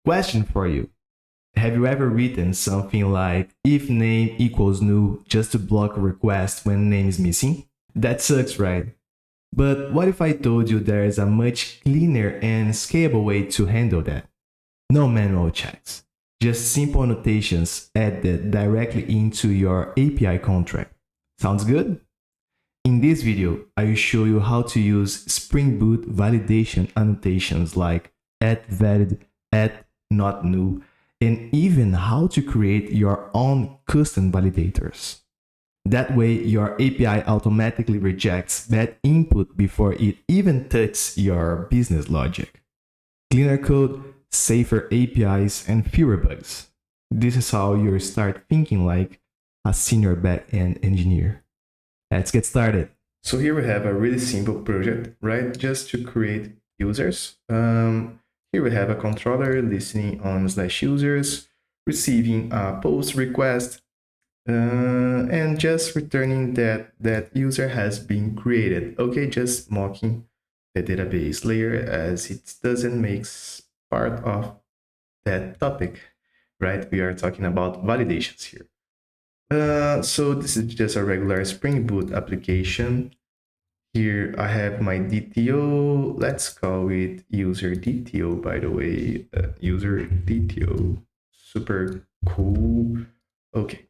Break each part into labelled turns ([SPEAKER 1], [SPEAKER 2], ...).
[SPEAKER 1] Question for you. Have you ever written something like if name equals null just to block a request when name is missing? That sucks, right? But what if I told you there is a much cleaner and scalable way to handle that? No manual checks, just simple annotations added directly into your API contract. Sounds good? In this video, I will show you how to use Spring Boot validation annotations like @valid, @notnull, and even how to create your own custom validators. That way, your API automatically rejects bad input before it even touches your business logic. Cleaner code, safer APIs, and fewer bugs. This is how you start thinking like a senior backend engineer. Let's get started. So here we have a really simple project, right? Just to create users. Here we have a controller listening on /users, receiving a post request, and just returning that user has been created. Okay, just mocking the database layer as it doesn't make part of that topic, right? We are talking about validations here. So this is just a regular Spring Boot application. Here I have my DTO. Let's call it user DTO, by the way. User DTO, super cool. Okay.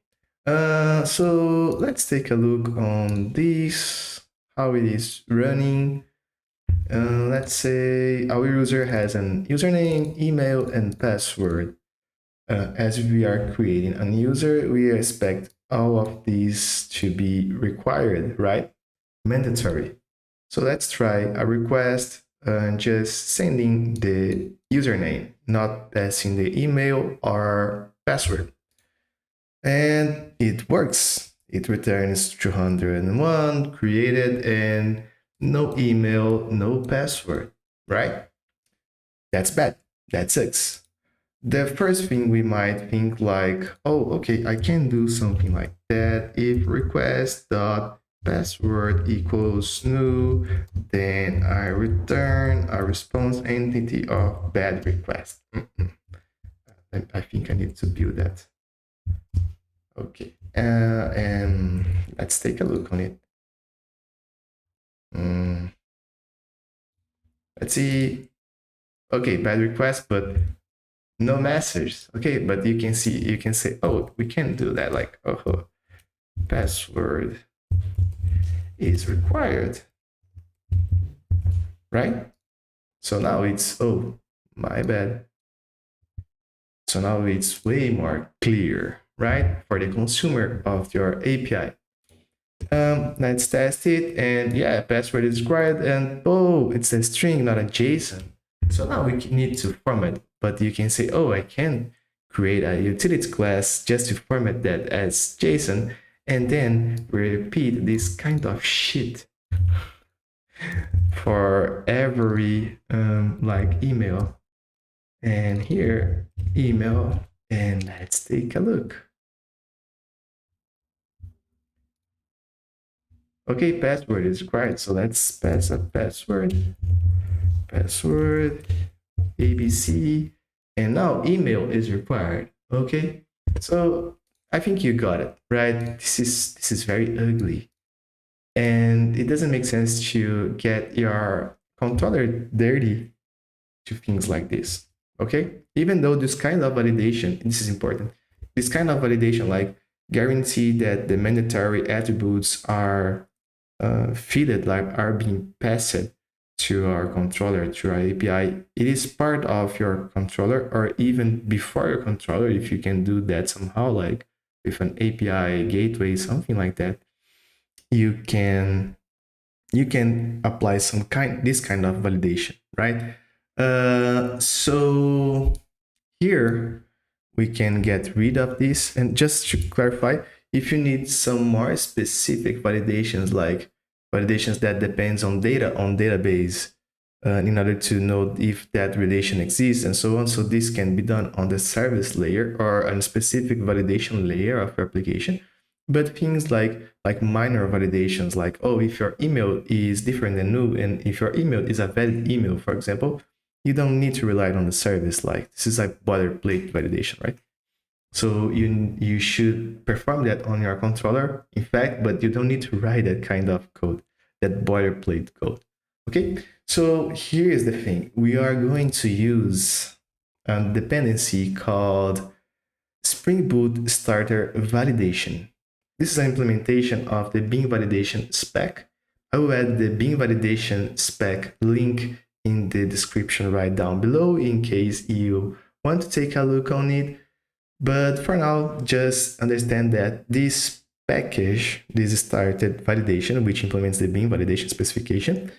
[SPEAKER 1] So let's take a look on this, how it is running. Let's say our user has an username, email, and password. As we are creating a user, we expect all of these to be required, right? Mandatory. So let's try a request and just sending the username, not passing the email or password. And it works. It returns 201 created and no email, no password, right? That's bad. That sucks. The first thing we might think like, oh, okay, I can do something like that. If request.password equals null, then I return a response entity of bad request. I think I need to build that. Okay, and let's take a look on it. Let's see. Okay, bad request, but no message. Okay, but you can see, you can say, oh, we can do that. Like, oh, password is required, right? So now it's, oh, my bad. So now it's way more clear, right? For the consumer of your API. Let's test it. And yeah, password is required. And oh, it's a string, not a JSON. So now we need to format, but you can say, oh, I can create a utility class just to format that as JSON. And then we repeat this kind of shit for every like email. And here, email, and let's take a look. Okay, password is required, so let's pass a password, ABC, and now email is required. Okay, so I think you got it, right? This is very ugly, and it doesn't make sense to get your controller dirty to things like this. Okay, even though this kind of validation, this is important, this kind of validation like guarantee that the mandatory attributes are feeded, like are being passed to our controller, to our API. It is part of your controller, or even before your controller, if you can do that somehow, like with an API gateway, something like that, you can apply this kind of validation, right? So here we can get rid of this. And just to clarify, if you need some more specific validations, like validations that depends on data on database, in order to know if that relation exists and so on. So this can be done on the service layer or a specific validation layer of your application. But things like minor validations, like, oh, if your email is different than null, and if your email is a valid email, for example, you don't need to rely on the service. Like this is like boilerplate validation, right? So you should perform that on your controller, in fact, but you don't need to write that kind of code, that boilerplate code. Okay, so here is the thing. We are going to use a dependency called Spring Boot Starter Validation. This is an implementation of the Bean validation spec. I will add the Bean validation spec link in the description right down below in case you want to take a look on it. But for now, just understand that this package, this started validation, which implements the Bean validation specification,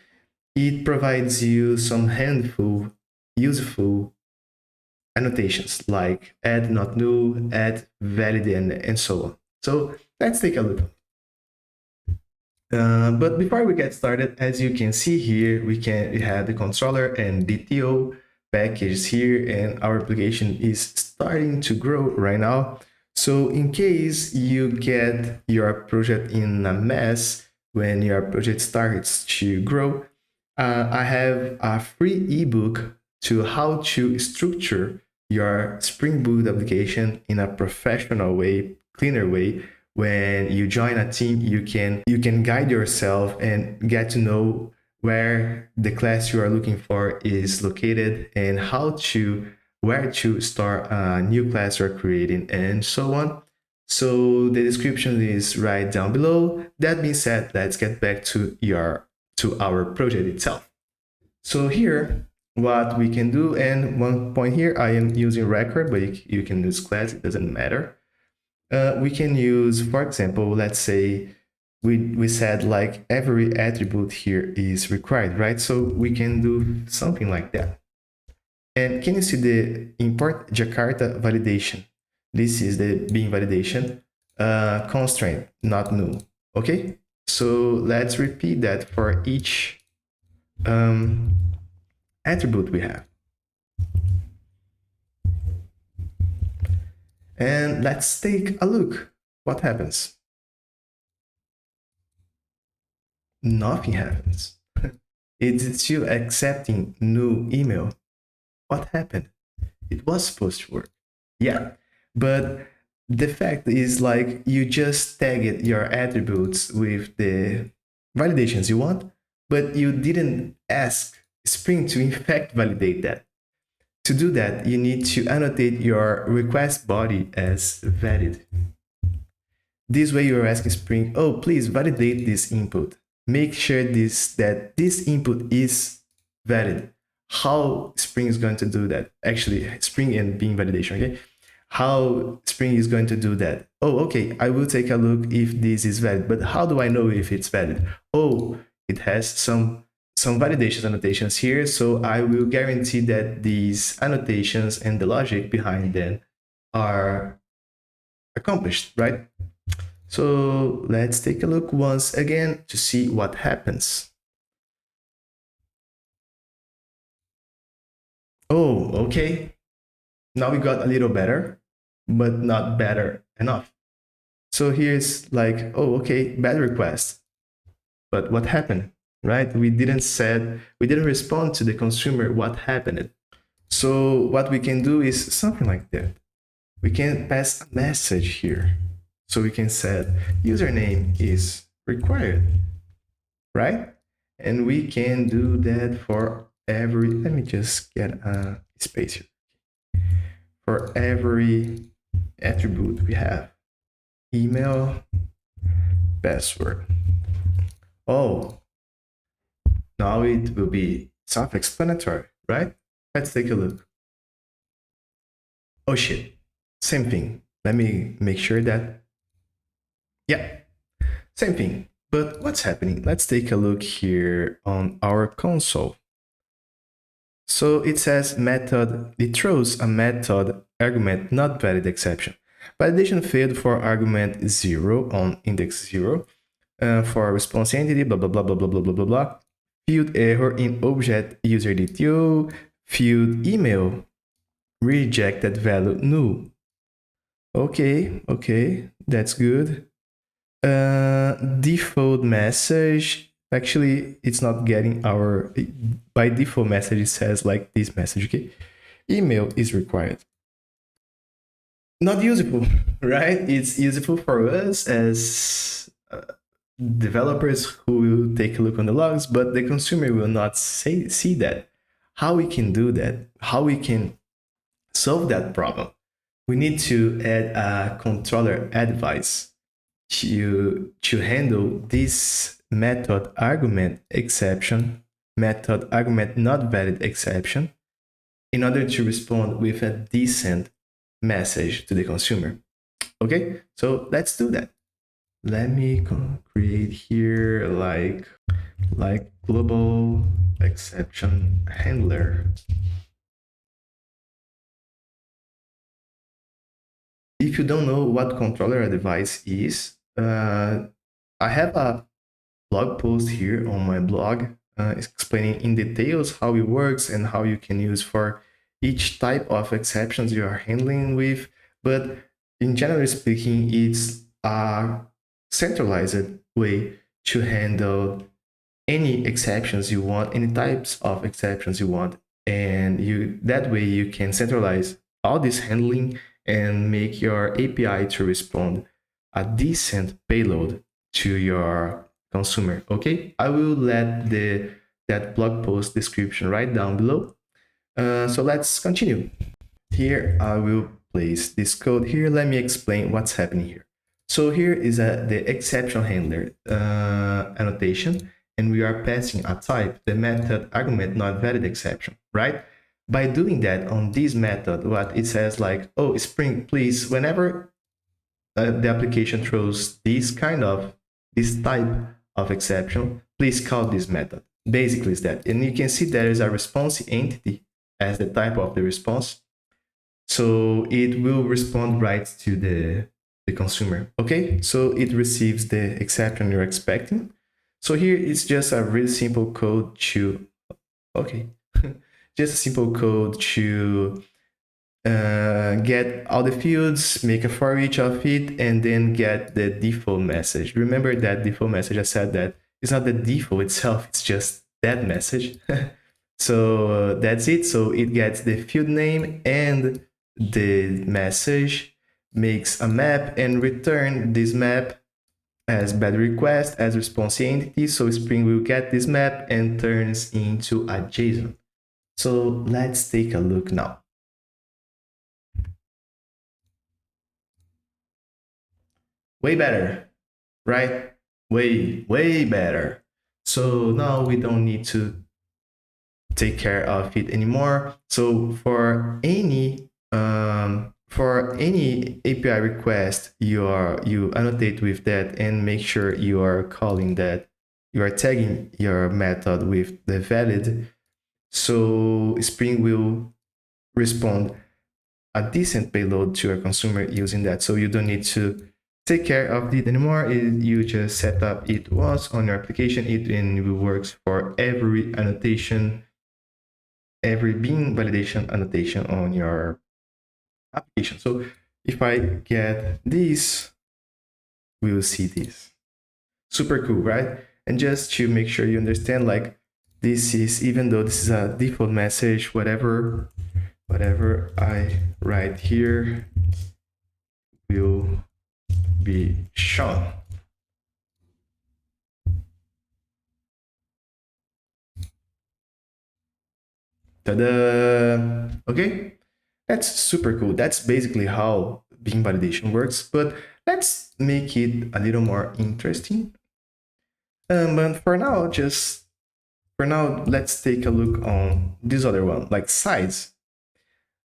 [SPEAKER 1] it provides you some handful useful annotations like add not null, add valid, and so on. So let's take a look. But before we get started, as you can see here, we have the controller and DTO packages here, and our application is starting to grow right now. So in case you get your project in a mess when your project starts to grow, I have a free ebook to how to structure your Spring Boot application in a professional way, cleaner way. When you join a team, you can guide yourself and get to know where the class you are looking for is located and where to store a new class you're creating and so on. So the description is right down below. That being said, let's get back to our project itself. So here, what we can do, and one point here, I am using record, but you can use class, it doesn't matter. We can use, for example, let's say we said like every attribute here is required, right? So we can do something like that. And can you see the import Jakarta validation? This is the Bean validation constraint, not null. Okay, so let's repeat that for each attribute we have. And let's take a look. What happens? Nothing happens. It's still accepting new email. What happened? It was supposed to work. Yeah, but the fact is like you just tagged your attributes with the validations you want, but you didn't ask Spring to in fact validate that. To do that, you need to annotate your request body as valid. This way you're asking Spring, oh, please validate this input. Make sure that this input is valid. How Spring is going to do that? Actually, Spring and Bean validation, okay? How Spring is going to do that? Oh, okay, I will take a look if this is valid, but how do I know if it's valid? Oh, it has some validation annotations here, so I will guarantee that these annotations and the logic behind them are accomplished, right? So let's take a look once again to see what happens. Oh, okay. Now we got a little better, but not better enough. So here's like, oh, okay, bad request. But what happened, right? We didn't respond to the consumer what happened. So what we can do is something like that. We can pass a message here. So we can set username is required, right? And we can do that for every, let me just get a space here. For every attribute we have, email, password. Oh, now it will be self-explanatory, right? Let's take a look. Oh shit, same thing. Let me make sure that, yeah, same thing. But what's happening? Let's take a look here on our console. So it says method, it throws a method argument not valid exception. Validation failed for argument 0 on index 0. For response entity, blah, blah, blah, blah, blah, blah, blah, blah, blah. Field error in object user DTO. Field email, rejected value null. Okay, that's good. Default message, Actually, it's not getting our, by default message, it says like this message, okay? Email is required. Not useful, right? It's useful for us as developers who will take a look on the logs, but the consumer will not see that. How we can do that? How we can solve that problem? We need to add a controller advice to handle this method argument exception, method argument not valid exception, in order to respond with a decent message to the consumer. Okay, so let's do that. Let me create here like global exception handler. If you don't know what controller device is, I have a blog post here on my blog explaining in details how it works and how you can use for each type of exceptions you are handling with. But in general speaking, it's a centralized way to handle any exceptions you want, any types of exceptions you want, and you that way you can centralize all this handling and make your API to respond a decent payload to your consumer. Okay, I will let that blog post description right down below. So let's continue. Here I will place this code here. Let me explain what's happening here. So here is the exception handler annotation, and we are passing a type, the method argument not valid exception, right? By doing that on this method, what it says like, oh, Spring, please, whenever the application throws this type of exception, please call this method. Basically, is that, and you can see there is a response entity as the type of the response. So it will respond right to the consumer. Okay, so it receives the exception you're expecting. So here it's just a really simple code to, okay, just a simple code to get all the fields, make a for each of it, and then get the default message. Remember that default message, I said that it's not the default itself, it's just that message. So that's it. So it gets the field name and the message, makes a map and return this map as bad request as response entity. So Spring will get this map and turns into a JSON. So let's take a look now. Way better, right? Way better. So now we don't need to take care of it anymore. So for any API request, you annotate with that and make sure you are calling that, you are tagging your method with the valid. So Spring will respond a decent payload to your consumer using that. So you don't need to take care of it anymore. You just set up it once on your application, and it works for every annotation, every bean validation annotation on your application. So if I get this, we will see this. Super cool, right? And just to make sure you understand, like, this is, even though this is a default message, whatever I write here will be shown. Ta-da! Okay, that's super cool. That's basically how bean validation works, but let's make it a little more interesting. But for now, let's take a look on this other one, like size.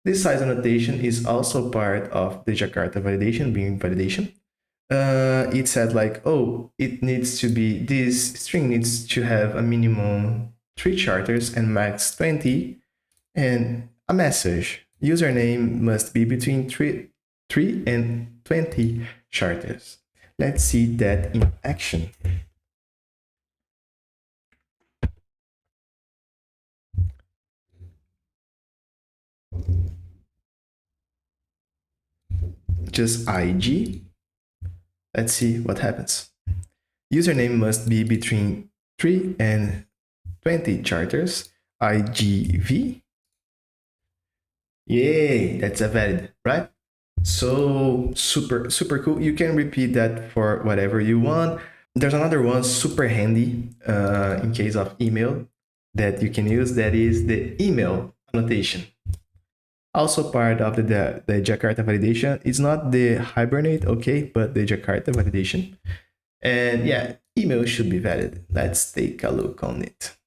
[SPEAKER 1] This size annotation is also part of the Jakarta validation, bean validation. It said like, oh, it needs to be, this string needs to have a minimum 3 characters and max 20, and a message. Username must be between 3 and 20 characters. Let's see that in action. Just IG. Let's see what happens. Username must be between 3 and 20 characters, IGV. Yay, that's a valid, right? So super cool. You can repeat that for whatever you want. There's another one super handy in case of email that you can use, that is the email annotation. Also part of the Jakarta validation. It's not the Hibernate, okay, but the Jakarta validation. And yeah, email should be valid. Let's take a look on it.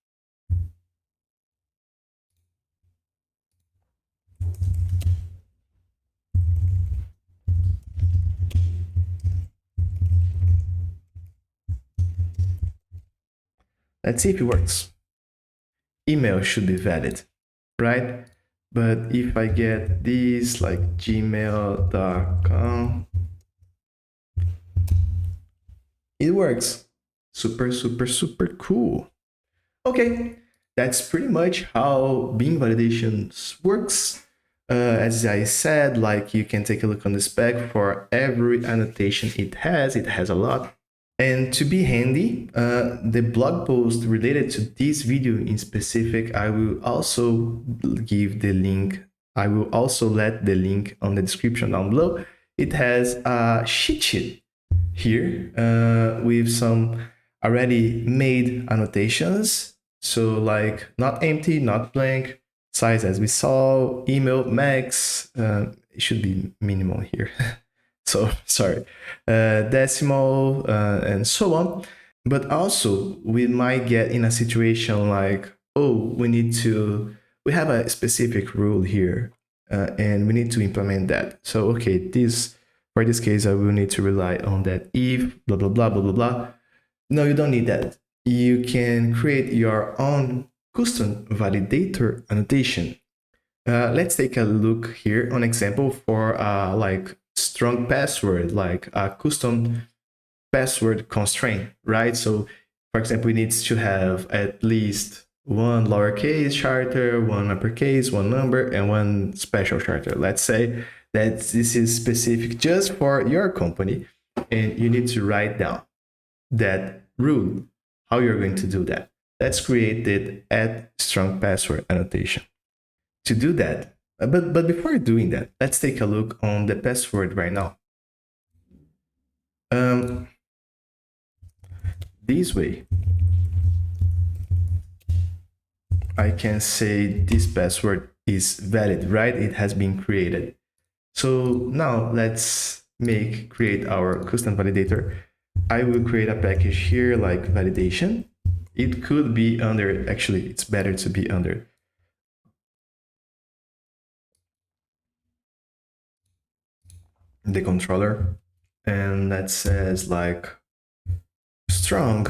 [SPEAKER 1] Let's see if it works. Email should be valid, right? But if I get this like gmail.com, it works. Super cool. Okay, that's pretty much how Bing validations works. As I said, like you can take a look on the spec for every annotation it has. It has a lot. And to be handy, the blog post related to this video in specific, I will also give the link. I will also let the link on the description down below. It has a cheat sheet here with some already made annotations. So like not empty, not blank, size as we saw, email max, it should be minimal here. So sorry, decimal and so on. But also we might get in a situation like, oh, we have a specific rule here and we need to implement that. So okay, for this case, I will need to rely on that if blah blah blah blah blah blah. No, you don't need that. You can create your own custom validator annotation. Let's take a look here on example for like strong password, like a custom password constraint, right? So for example, we need to have at least one lowercase character, one uppercase, one number, and one special character. Let's say that this is specific just for your company, and you need to write down that rule, how you're going to do that. Let's create it at strong password annotation. To do that, but before doing that, let's take a look on the password right now. This way, I can say this password is valid, right? It has been created. So now let's create our custom validator. I will create a package here like validation. It could be under, actually, it's better to be under the controller. And that says like strong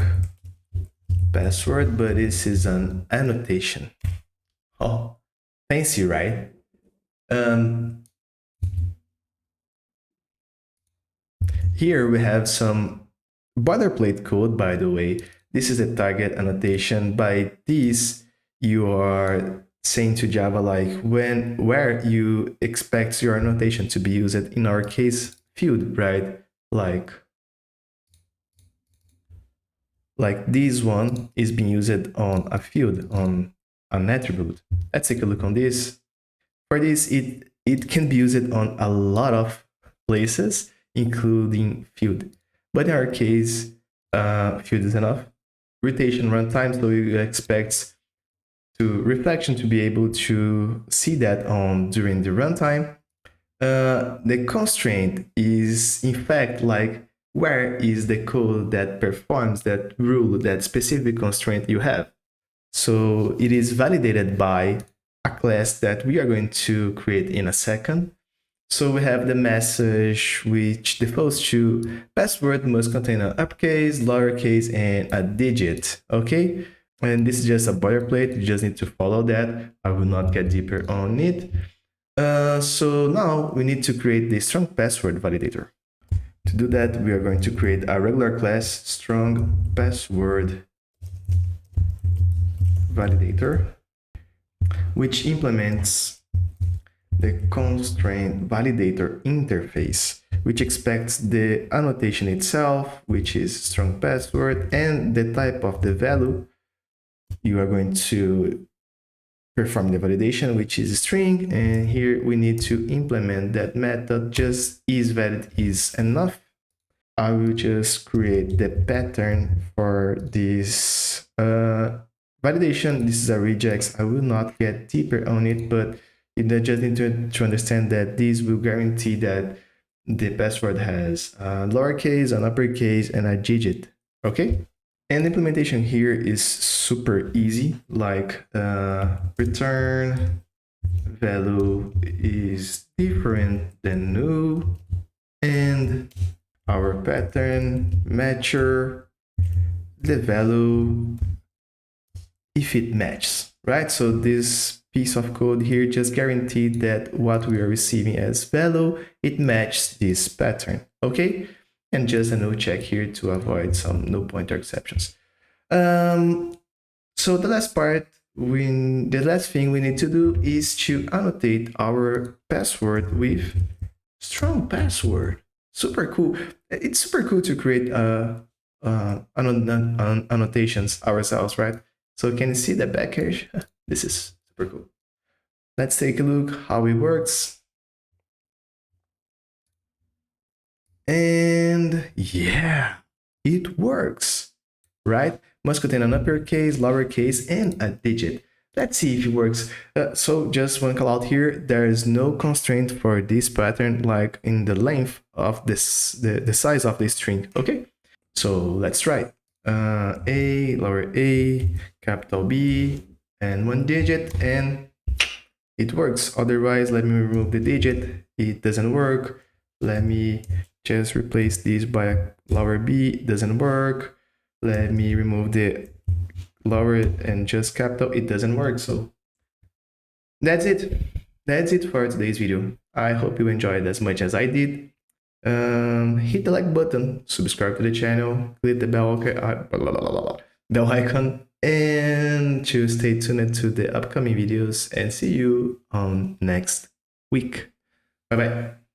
[SPEAKER 1] password, but this is an annotation. Oh, fancy, right? Here we have some boilerplate code, by the way. This is a target annotation. By this, you are saying to Java like where you expect your annotation to be used. In our case, field, right? Like this one is being used on a field, on an attribute. Let's take a look on this. For this, it can be used on a lot of places, including field. But in our case, field is enough. Rotation runtime, so you expect reflection to be able to see that during the runtime. The constraint is in fact like where is the code that performs that rule, that specific constraint you have. So it is validated by a class that we are going to create in a second. So we have the message which defaults to password must contain an uppercase, lowercase, and a digit, okay? And this is just a boilerplate, you just need to follow that. I will not get deeper on it. So now we need to create the strong password validator. To do that, we are going to create a regular class strong password validator, which implements the constraint validator interface, which expects the annotation itself, which is strong password, and the type of the value. You are going to perform the validation, which is a string, and here we need to implement that method. Just isValid is enough. I will just create the pattern for this validation. This is a regex. I will not get deeper on it, but you just need to understand that this will guarantee that the password has a lowercase, an uppercase, and a digit. Okay? And the implementation here is super easy, like return value is different than null, and our pattern matcher the value if it matches, right? So this piece of code here just guaranteed that what we are receiving as value, it matches this pattern, okay? And just a null check here to avoid some null pointer exceptions. So the last thing we need to do is to annotate our password with strong password. Super cool. It's super cool to create annotations ourselves, right? So can you see the package? This is super cool. Let's take a look how it works. And yeah, it works, right? Must contain an uppercase, lowercase, and a digit. Let's see if it works. So just one call out here, there is no constraint for this pattern, like in the length of this, the size of the string, okay? So let's try. A, lower a, capital B, and one digit, and it works. Otherwise, let me remove the digit. It doesn't work. Let me just replace this by a lower b. It doesn't work. Let me remove the lower and just capital. It doesn't work. So that's it. That's it for today's video. I hope you enjoyed as much as I did. Hit the like button, subscribe to the channel, click the bell icon, and to stay tuned to the upcoming videos, and see you on next week. Bye bye.